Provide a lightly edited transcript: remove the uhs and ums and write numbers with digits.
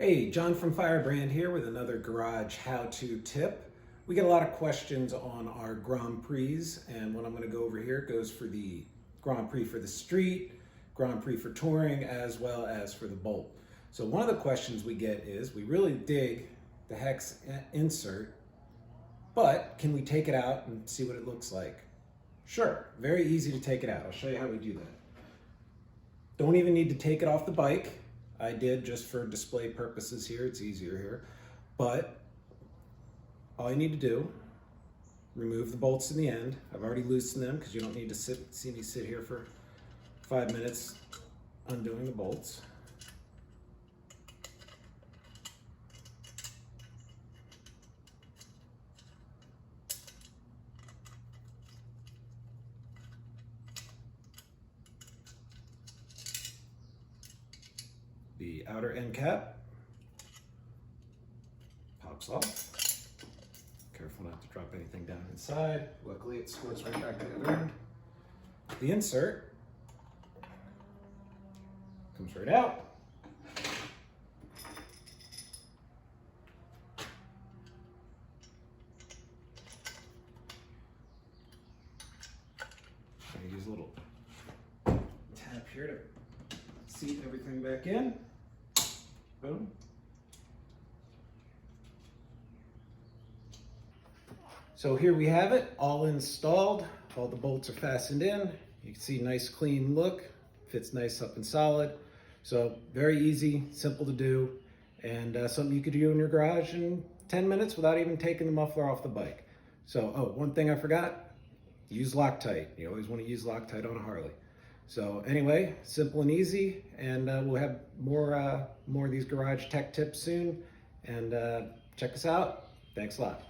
Hey, John from Firebrand here with another garage how-to tip. We get a lot of questions on our Grand Prix, and what I'm going to go over here goes for the Grand Prix for the street, Grand Prix for touring, as well as for the bolt. So one of the questions we get is, we really dig the hex insert, but can we take it out and see what it looks like? Sure, very easy to take it out. I'll show you how we do that. Don't even need to take it off the bike. I did just for display purposes here, it's easier here. But all you need to do, remove the bolts in the end. I've already loosened them because you don't need to see me sit here for 5 minutes undoing the bolts. The outer end cap pops off. Careful not to drop anything down inside. Luckily it goes right back to the other end. The insert comes right out. I use a little tap here to seat everything back in. Boom. So here we have it, all installed. All the bolts are fastened in. You can see nice clean look, fits nice up and solid. So very easy, simple to do, and something you could do in your garage in 10 minutes without even taking the muffler off the bike. So, oh, one thing I forgot, use Loctite. You always want to use Loctite on a Harley. So anyway, simple and easy, and we'll have more of these garage tech tips soon. And check us out. Thanks a lot.